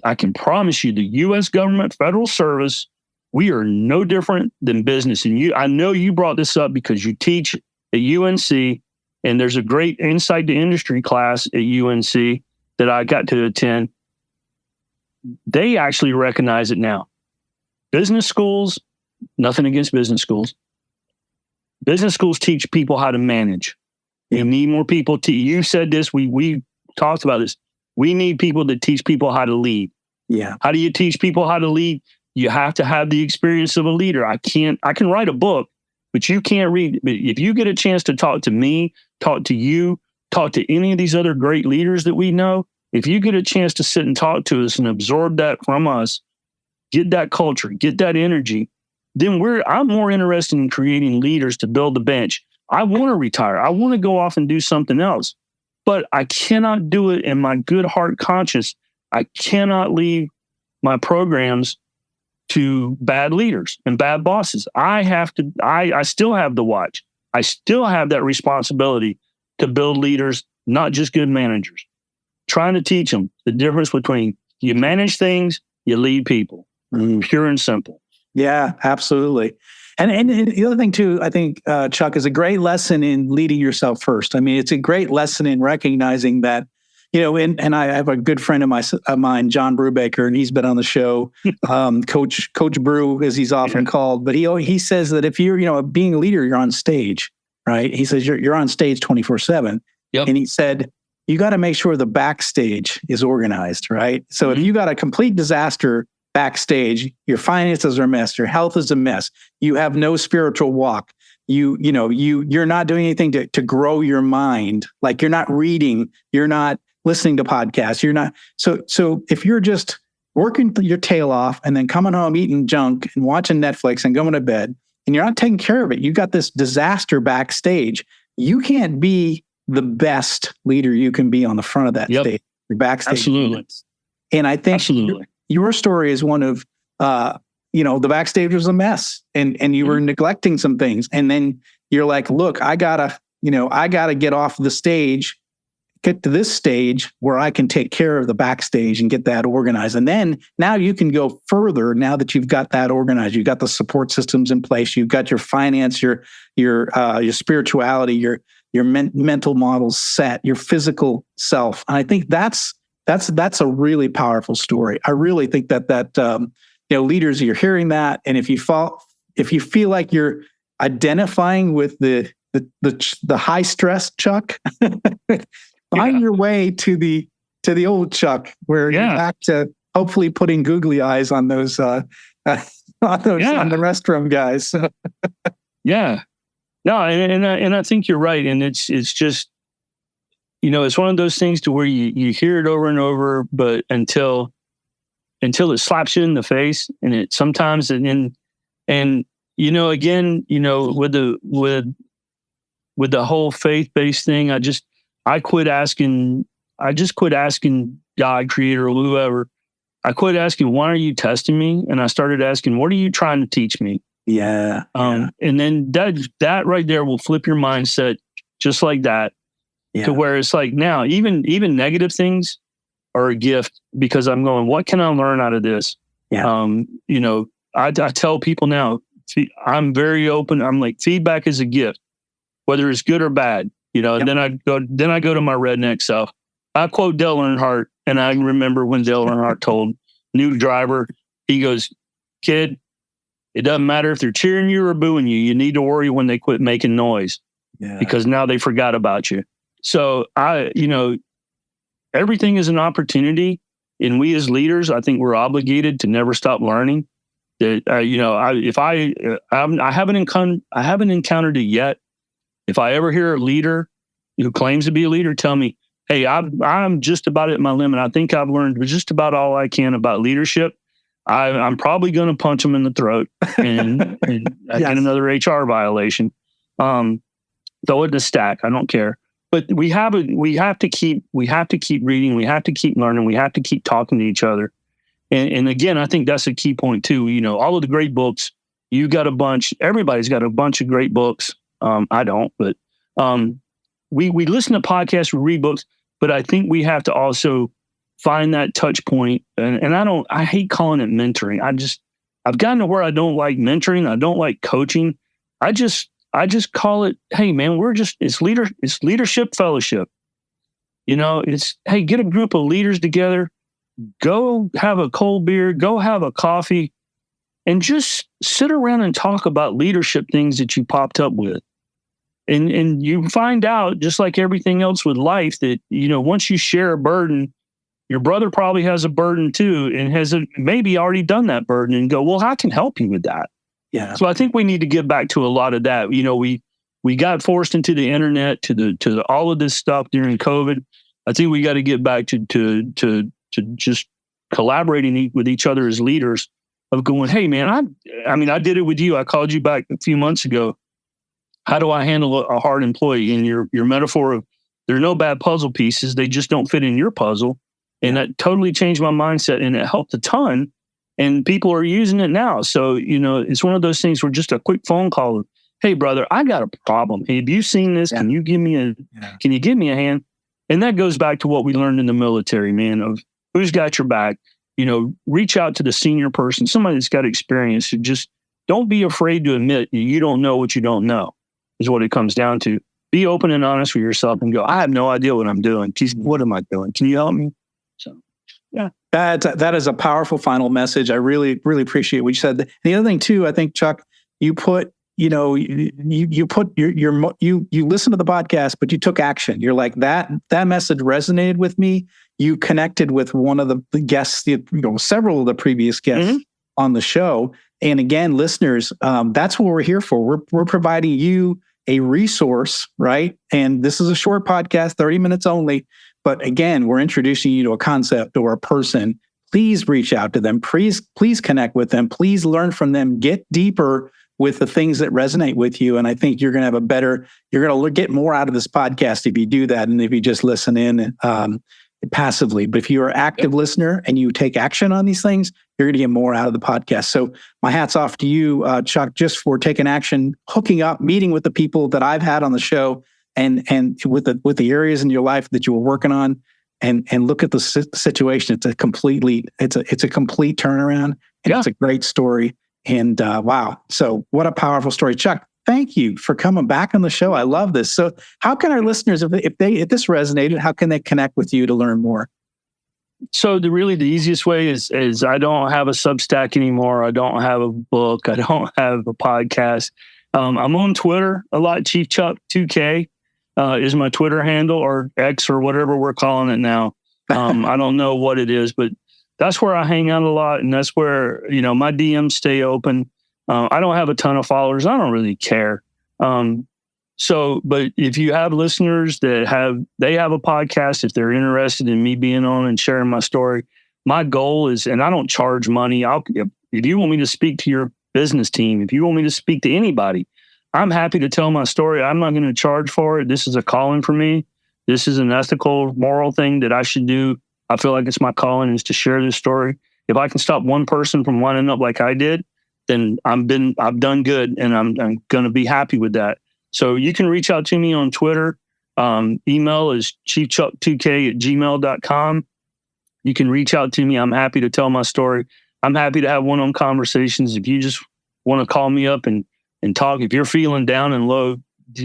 I can promise you the U.S. government, federal service, we are no different than business. And I know you brought this up because you teach at UNC, and there's a great insight to industry class at UNC that I got to attend. They actually recognize it now. Business schools, nothing against business schools. Business schools teach people how to manage. We need more people you said this, we talked about this. We need people that teach people how to lead. Yeah. How do you teach people how to lead? You have to have the experience of a leader. I can write a book, but you can't read. But if you get a chance to talk to me, talk to you, talk to any of these other great leaders that we know, if you get a chance to sit and talk to us and absorb that from us, get that culture, get that energy, then I'm more interested in creating leaders to build the bench. I want to retire. I want to go off and do something else, but I cannot do it in my good heart conscience. I cannot leave my programs to bad leaders and bad bosses. I still have the watch. I still have that responsibility to build leaders, not just good managers. Trying to teach them the difference between you manage things, you lead people. Pure and simple. Yeah, absolutely. And the other thing too, I think, Chuck, is a great lesson in leading yourself first. I mean, it's a great lesson in recognizing that, and I have a good friend of mine, John Brubaker, and he's been on the show, Coach Brew, as he's often called. But he says that if you're, being a leader, you're on stage, right? He says you're on stage 24/7. Yep. And he said, you got to make sure the backstage is organized, right? So if you got a complete disaster backstage, your finances are a mess, your health is a mess, you have no spiritual walk, you're not doing anything to grow your mind, like you're not reading, you're not listening to podcasts, you're not. So if you're just working your tail off and then coming home eating junk and watching Netflix and going to bed, and you're not taking care of it, you got this disaster backstage. You can't be the best leader you can be on the front of that stage, your backstage. Absolutely. And I think your story is one of, the backstage was a mess and you were neglecting some things. And then you're like, look, I gotta get off the stage, get to this stage where I can take care of the backstage and get that organized. And then now you can go further now that you've got that organized. You've got the support systems in place. You've got your finance, your spirituality, your mental models set, your physical self. And I think that's a really powerful story. I really think that leaders, you're hearing that, and if you feel like you're identifying with the high stress Chuck, find your way to the old Chuck, where you're back to hopefully putting googly eyes on those on the restroom guys. Yeah. No, and I think you're right, and it's just, it's one of those things to where you hear it over and over, but until it slaps you in the face, and it sometimes again, with the whole faith-based thing, I just quit asking God, creator, or whoever. I quit asking, why are you testing me? And I started asking, what are you trying to teach me? Yeah. And then that right there will flip your mindset just like that to where it's like, now even negative things are a gift, because I'm going, what can I learn out of this? Yeah. I tell people now, I'm very open. I'm like, feedback is a gift, whether it's good or bad, and then I go to my redneck self. I quote Dale Earnhardt, and I remember when Dale Earnhardt told new driver, he goes, kid, it doesn't matter if they're cheering you or booing you. You need to worry when they quit making noise, because now they forgot about you. So everything is an opportunity, and we as leaders, I think we're obligated to never stop learning. That I haven't encountered it yet. If I ever hear a leader who claims to be a leader tell me, "Hey, I'm just about at my limit. I think I've learned just about all I can about leadership," I'm probably going to punch them in the throat and get another HR violation. Throw it in the stack. I don't care. But we have to keep reading. We have to keep learning. We have to keep talking to each other. And again, I think that's a key point too. All of the great books, you got a bunch. Everybody's got a bunch of great books. I don't, but we listen to podcasts, we read books. But I think we have to also find that touch point. And I hate calling it mentoring. I've gotten to where I don't like mentoring. I don't like coaching. I just call it, hey man, it's leadership fellowship. It's, hey, get a group of leaders together, go have a cold beer, go have a coffee, and just sit around and talk about leadership things that you popped up with. And you find out, just like everything else with life, that, once you share a burden, your brother probably has a burden too, and has maybe already done that burden, and go, well, I can help you with that. Yeah. So I think we need to get back to a lot of that. We got forced into the internet, to all of this stuff during COVID. I think we got to get back to just collaborating with each other as leaders, of going, hey man, I did it with you. I called you back a few months ago. How do I handle a hard employee? And your metaphor of, there are no bad puzzle pieces, they just don't fit in your puzzle. And that totally changed my mindset, and it helped a ton. And people are using it now. So, it's one of those things where just a quick phone call of, hey brother, I got a problem. Hey, have you seen this? Yeah. Can you give me a hand? And that goes back to what we learned in the military, man, of who's got your back. Reach out to the senior person, somebody that's got experience. Just don't be afraid to admit you don't know what you don't know, is what it comes down to. be open and honest with yourself and go, I have no idea what I'm doing. Geez, what am I doing? Can you help me? So, yeah. That is a powerful final message. I really, really appreciate what you said. And the other thing too, I think, Chuck, you put, you put you listen to the podcast, but you took action. You're like, that message resonated with me. You connected with one of the guests, several of the previous guests on the show. And again, listeners, that's what we're here for. We're providing you a resource, right? And this is a short podcast, 30 minutes only. But again, we're introducing you to a concept or a person. Please reach out to them. Please connect with them. Please learn from them. Get deeper with the things that resonate with you. And I think you're going to you're going to get more out of this podcast if you do that. And if you just listen in passively. But if you're an active listener and you take action on these things, you're going to get more out of the podcast. So my hat's off to you, Chuck, just for taking action, hooking up, meeting with the people that I've had on the show, and with the areas in your life that you were working on, and look at the situation. It's a complete turnaround, and it's a great story. And wow, so what a powerful story, Chuck. Thank you for coming back on the show. I love this. So how can our listeners, if this resonated, how can they connect with you to learn more? So the easiest way is I don't have a Substack anymore. I don't have a book. I don't have a podcast. I'm on Twitter a lot. Chief Chuck 2K is my Twitter handle, or X, or whatever we're calling it now. I don't know what it is, but that's where I hang out a lot. And that's where, my DMs stay open. I don't have a ton of followers. I don't really care. But if you have listeners that have a podcast, if they're interested in me being on and sharing my story, my goal is, and I don't charge money. If you want me to speak to your business team, if you want me to speak to anybody, I'm happy to tell my story. I'm not going to charge for it. This is a calling for me. This is an ethical, moral thing that I should do. I feel like it's my calling is to share this story. If I can stop one person from winding up like I did, then I've done good, and I'm going to be happy with that. So you can reach out to me on Twitter. Email is chiefchuck2k@gmail.com. You can reach out to me. I'm happy to tell my story. I'm happy to have one-on-one conversations. If you just want to call me up and talk, if you're feeling down and low,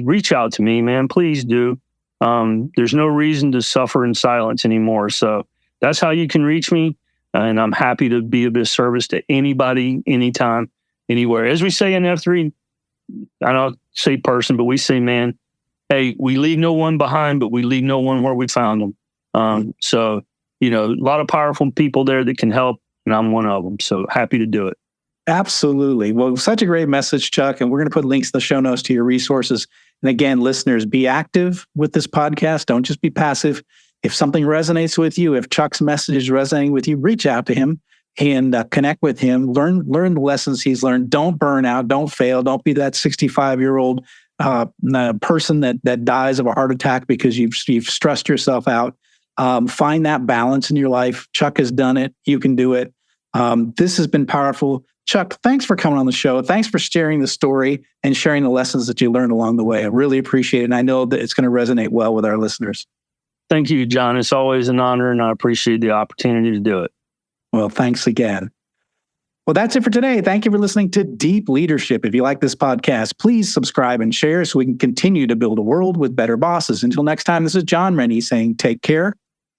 reach out to me, man. Please do. There's no reason to suffer in silence anymore. So that's how you can reach me. And I'm happy to be of service to anybody, anytime, anywhere. As we say in F3, I don't say person, but we say man. Hey, we leave no one behind, but we leave no one where we found them. So, a lot of powerful people there that can help, and I'm one of them. So happy to do it. Absolutely. Well, such a great message, Chuck. And we're going to put links in the show notes to your resources. And again, listeners, be active with this podcast. Don't just be passive. If something resonates with you, if Chuck's message is resonating with you, reach out to him and connect with him. Learn the lessons he's learned. Don't burn out. Don't fail. Don't be that 65-year-old person that dies of a heart attack because you've stressed yourself out. Find that balance in your life. Chuck has done it. You can do it. This has been powerful. Chuck, thanks for coming on the show. Thanks for sharing the story and sharing the lessons that you learned along the way. I really appreciate it. And I know that it's going to resonate well with our listeners. Thank you, John. It's always an honor, and I appreciate the opportunity to do it. Well, thanks again. Well, that's it for today. Thank you for listening to Deep Leadership. If you like this podcast, please subscribe and share so we can continue to build a world with better bosses. Until next time, this is John Rennie saying take care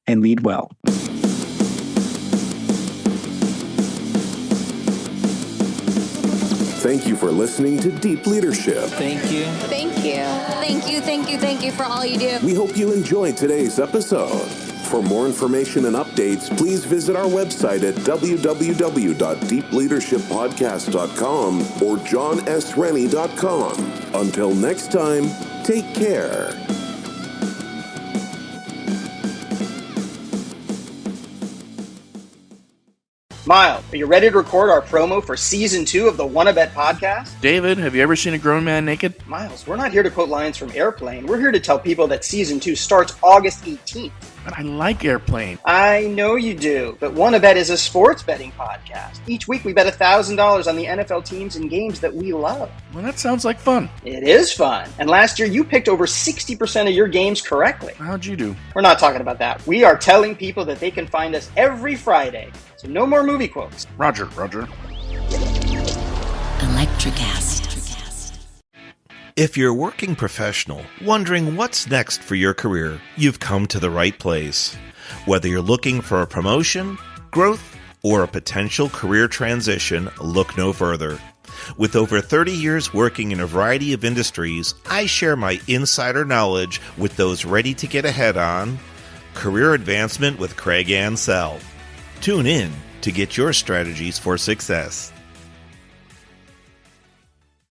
and lead well. Thank you for listening to Deep Leadership. Thank you. Thank you. Thank you, thank you, thank you for all you do. We hope you enjoyed today's episode. For more information and updates, please visit our website at www.deepleadershippodcast.com or johnsrennie.com. Until next time, take care. Miles, are you ready to record our promo for Season 2 of the Wanna Bet podcast? David, have you ever seen a grown man naked? Miles, we're not here to quote lines from Airplane. We're here to tell people that Season 2 starts August 18th. But I like Airplane. I know you do, but Wanna Bet is a sports betting podcast. Each week we bet $1,000 on the NFL teams and games that we love. Well, that sounds like fun. It is fun. And last year you picked over 60% of your games correctly. How'd you do? We're not talking about that. We are telling people that they can find us every Friday. So no more movie quotes. Roger. Electricast. If you're a working professional wondering what's next for your career, you've come to the right place. Whether you're looking for a promotion, growth, or a potential career transition, look no further. With over 30 years working in a variety of industries, I share my insider knowledge with those ready to get ahead on Career Advancement with Craig Ansell. Tune in to get your strategies for success.